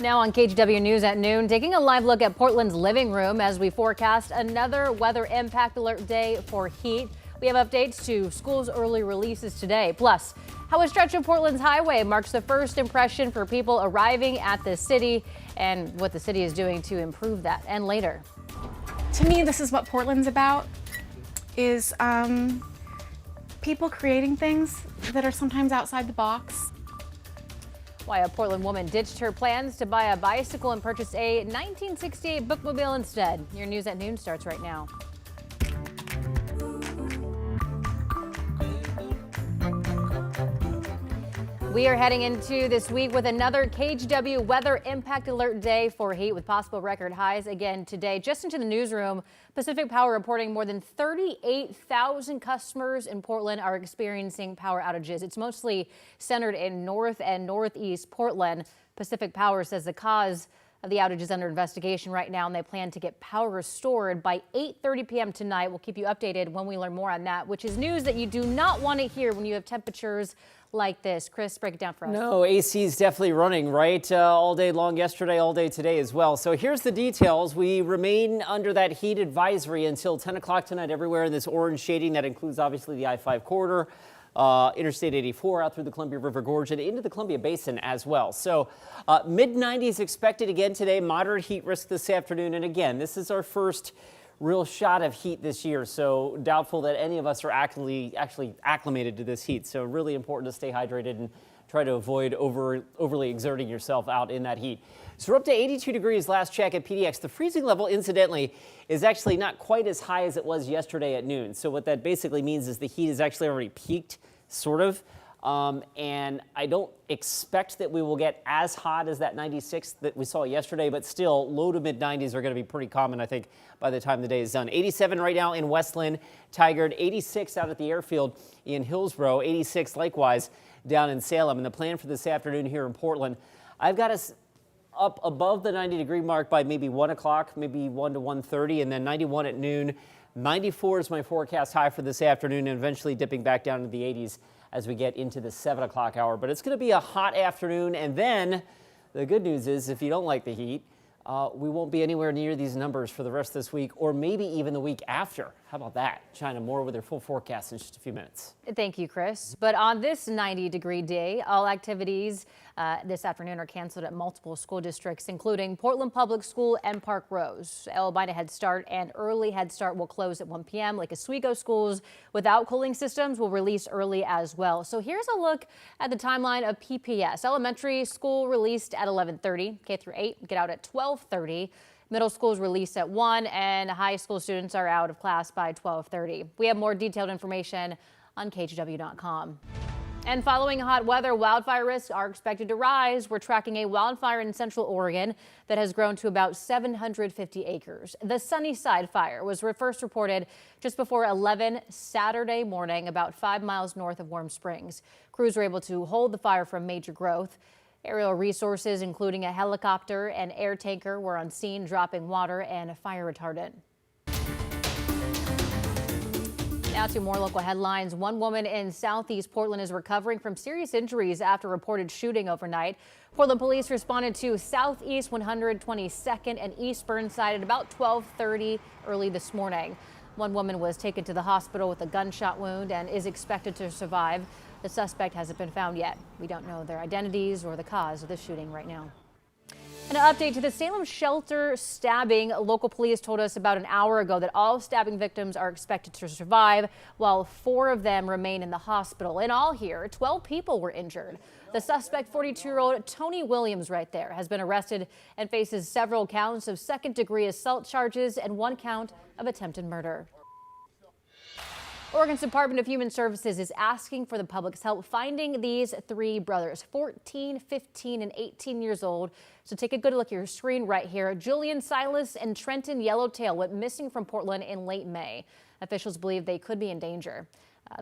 Now on KGW News at noon, taking a live look at Portland's living room as we forecast another weather impact alert day for heat. We have updates to schools' early releases today. Plus, how a stretch of Portland's highway marks the first impression for people arriving at the city and what the city is doing to improve that. And later. To me, this is what Portland's about, is people creating things that are sometimes outside the box. Why a Portland woman ditched her plans to buy a bicycle and purchased a 1968 bookmobile instead. Your news at noon starts right now. We are heading into this week with another KGW weather impact alert day for heat with possible record highs again today. Just into the newsroom, Pacific Power reporting more than 38,000 customers in Portland are experiencing power outages. It's mostly centered in north and northeast Portland. Pacific Power says the cause of the outage is under investigation right now, and they plan to get power restored by 8:30 p.m. tonight. We'll keep you updated when we learn more on that, which is news that you do not want to hear when you have temperatures like this. Chris, break it down for us. No, AC is definitely running, right? All day long yesterday, all day today as well. So here's the details. We remain under that heat advisory until 10 o'clock tonight everywhere in this orange shading. That includes obviously the I-5 corridor, Interstate 84 out through the Columbia River Gorge and into the Columbia Basin as well. So mid-90s expected again today, moderate heat risk this afternoon. And again, this is our first real shot of heat this year, so doubtful that any of us are actually acclimated to this heat. So really important to stay hydrated and try to avoid overly exerting yourself out in that heat. So we're up to 82 degrees last check at PDX. The freezing level, incidentally, is actually not quite as high as it was yesterday at noon. So what that basically means is the heat has actually already peaked, sort of. And I don't expect that we will get as hot as that 96 that we saw yesterday, but still low to mid 90s are going to be pretty common, I think, by the time the day is done. 87 right now in Westland, Tigard, 86 out at the airfield in Hillsborough, 86 likewise down in Salem. And the plan for this afternoon here in Portland, I've got us up above the 90-degree mark by maybe 1 o'clock, maybe 1 to 1:30, and then 91 at noon. 94 is my forecast high for this afternoon, and eventually dipping back down to the 80s as we get into the 7 o'clock hour. But it's going to be a hot afternoon, and then the good news is if you don't like the heat, we won't be anywhere near these numbers for the rest of this week, or maybe even the week after. How about that? China more with their full forecast in just a few minutes. Thank you, Chris. But on this 90-degree day, all activities this afternoon are canceled at multiple school districts, including Portland Public School and Park Rose. Albina Head Start and Early Head Start will close at 1 p.m. Lake Oswego schools without cooling systems will release early as well. So here's a look at the timeline of PPS. Elementary school released at 11:30, K through 8 get out at 12:30. Middle schools released at 1, and high school students are out of class by 12:30. We have more detailed information on KGW.com. And following hot weather, wildfire risks are expected to rise. We're tracking a wildfire in Central Oregon that has grown to about 750 acres. The Sunnyside fire was first reported just before 11 Saturday morning, about 5 miles north of Warm Springs. Crews were able to hold the fire from major growth. Aerial resources, including a helicopter and air tanker, were on scene dropping water and fire retardant. Now to more local headlines. One woman in southeast Portland is recovering from serious injuries after a reported shooting overnight. Portland police responded to Southeast 122nd and East Burnside at about 12:30 early this morning. One woman was taken to the hospital with a gunshot wound and is expected to survive. The suspect hasn't been found yet. We don't know their identities or the cause of the shooting right now. An update to the Salem shelter stabbing. Local police told us about an hour ago that all stabbing victims are expected to survive, while 4 of them remain in the hospital. In all here, 12 people were injured. The suspect, 42-year-old Tony Williams right there, has been arrested and faces several counts of second-degree assault charges and 1 count of attempted murder. Oregon's Department of Human Services is asking for the public's help finding these 3 brothers, 14, 15, and 18 years old. So take a good look at your screen right here. Julian Silas and Trenton Yellowtail went missing from Portland in late May. Officials believe they could be in danger.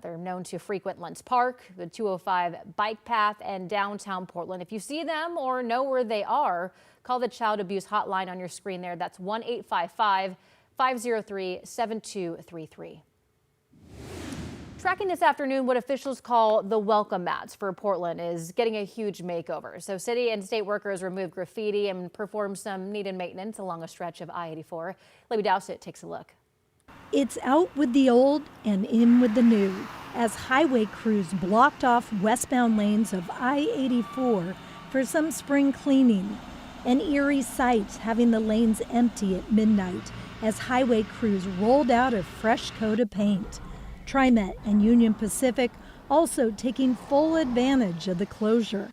They're known to frequent Lentz Park, the 205 bike path, and downtown Portland. If you see them or know where they are, call the child abuse hotline on your screen there. That's 1-855-503-7233. tracking this afternoon what officials call the welcome mats for Portland is getting a huge makeover. So city and state workers removed graffiti and performed some needed maintenance along a stretch of I-84. Libby Dowsett takes a look. It's out with the old and in with the new as highway crews blocked off westbound lanes of I-84 for some spring cleaning. An eerie sight having the lanes empty at midnight as highway crews rolled out a fresh coat of paint. TriMet and Union Pacific also taking full advantage of the closure.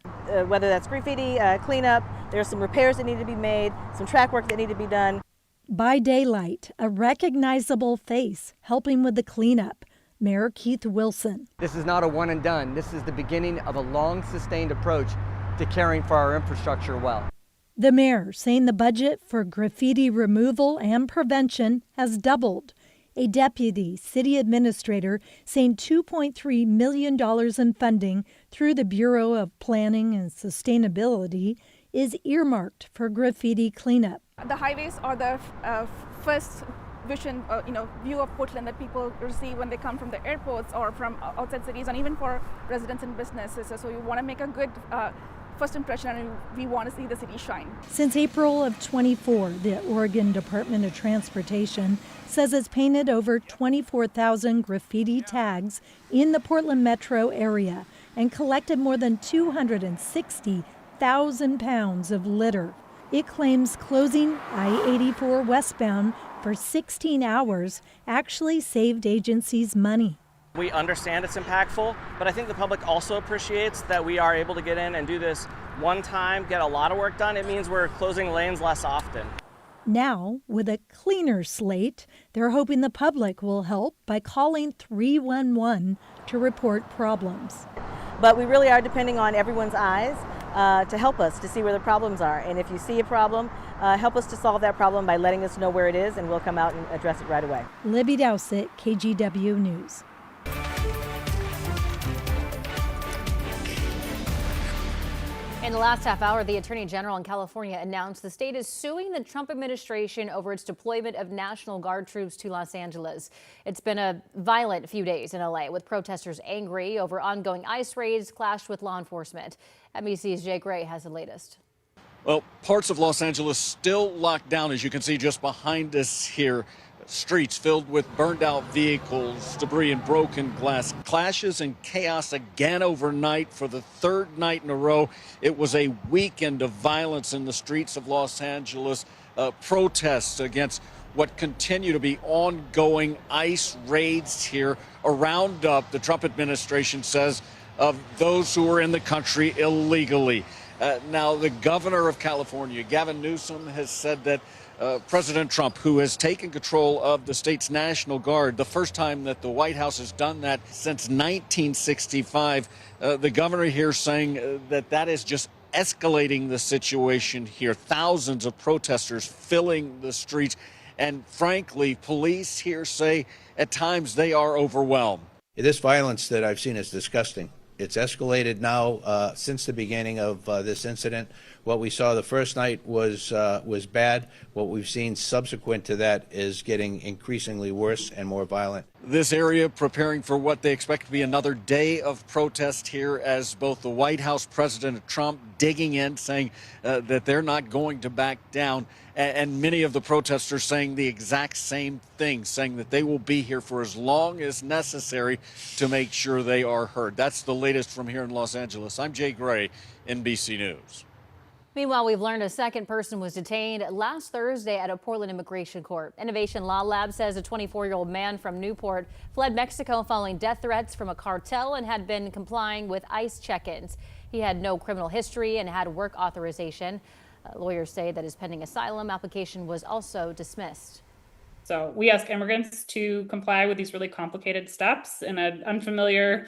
Whether that's graffiti, cleanup, there's some repairs that need to be made, some track work that need to be done. By daylight, a recognizable face helping with the cleanup. Mayor Keith Wilson. This is not a one and done. This is the beginning of a long sustained approach to caring for our infrastructure well. The mayor saying the budget for graffiti removal and prevention has doubled. A deputy city administrator saying $2.3 million in funding through the Bureau of Planning and Sustainability is earmarked for graffiti cleanup. The highways are the first view of Portland that people receive when they come from the airports or from outside cities, and even for residents and businesses. So you want to make a good first impression, and we want to see the city shine. Since April of 24, the Oregon Department of Transportation says it's painted over 24,000 graffiti tags in the Portland metro area and collected more than 260,000 pounds of litter. It claims closing I-84 westbound for 16 hours actually saved agencies money. We understand it's impactful, but I think the public also appreciates that we are able to get in and do this one time, get a lot of work done. It means we're closing lanes less often. Now, with a cleaner slate, they're hoping the public will help by calling 311 to report problems. But we really are depending on everyone's eyes to help us to see where the problems are. And if you see a problem, help us to solve that problem by letting us know where it is, and we'll come out and address it right away. Libby Dowsett, KGW News. In the last half hour, the Attorney General in California announced the state is suing the Trump administration over its deployment of National Guard troops to Los Angeles. It's been a violent few days in LA, with protesters angry over ongoing ICE raids clashed with law enforcement. NBC's Jay Gray has the latest. Well, parts of Los Angeles still locked down, as you can see just behind us here. Streets filled with burned out vehicles, debris and broken glass. Clashes and chaos again overnight for the third night in a row. It was a weekend of violence in the streets of Los Angeles. Protests against what continue to be ongoing ICE raids here. A roundup, the Trump administration says, of those who are in the country illegally. Now, the governor of California, Gavin Newsom, has said that President Trump, who has taken control of the state's National Guard, the first time that the White House has done that since 1965, the governor here saying that is just escalating the situation here. Thousands of protesters filling the streets. And frankly, police here say at times they are overwhelmed. This violence that I've seen is disgusting. It's escalated now since the beginning of this incident. What we saw the first night was bad. What we've seen subsequent to that is getting increasingly worse and more violent. This area preparing for what they expect to be another day of protest here, as both the White House, President Trump digging in, saying that they're not going to back down, and many of the protesters saying the exact same thing, saying that they will be here for as long as necessary to make sure they are heard. That's the latest from here in Los Angeles. I'm Jay Gray, NBC News. Meanwhile, we've learned a second person was detained last Thursday at a Portland immigration court. Innovation Law Lab says a 24-year-old man from Newport fled Mexico following death threats from a cartel and had been complying with ICE check-ins. He had no criminal history and had work authorization. Lawyers say that his pending asylum application was also dismissed. So we ask immigrants to comply with these really complicated steps in an unfamiliar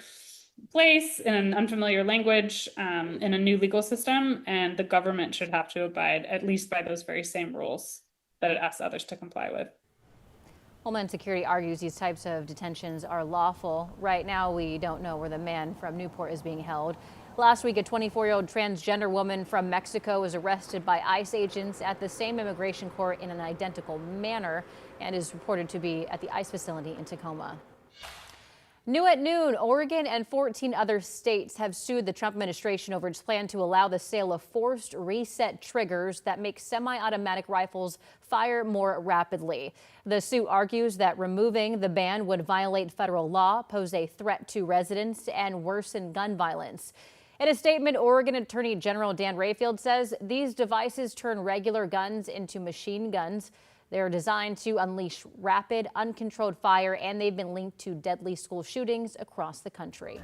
place, in an unfamiliar language, in a new legal system, and the government should have to abide at least by those very same rules that it asks others to comply with. Homeland Security argues these types of detentions are lawful. Right now, we don't know where the man from Newport is being held. Last week, a 24-year-old transgender woman from Mexico was arrested by ICE agents at the same immigration court in an identical manner and is reported to be at the ICE facility in Tacoma. New at noon, Oregon and 14 other states have sued the Trump administration over its plan to allow the sale of forced reset triggers that make semi-automatic rifles fire more rapidly. The suit argues that removing the ban would violate federal law, pose a threat to residents, and worsen gun violence. In a statement, Oregon Attorney General Dan Rayfield says these devices turn regular guns into machine guns. They're designed to unleash rapid, uncontrolled fire, and they've been linked to deadly school shootings across the country.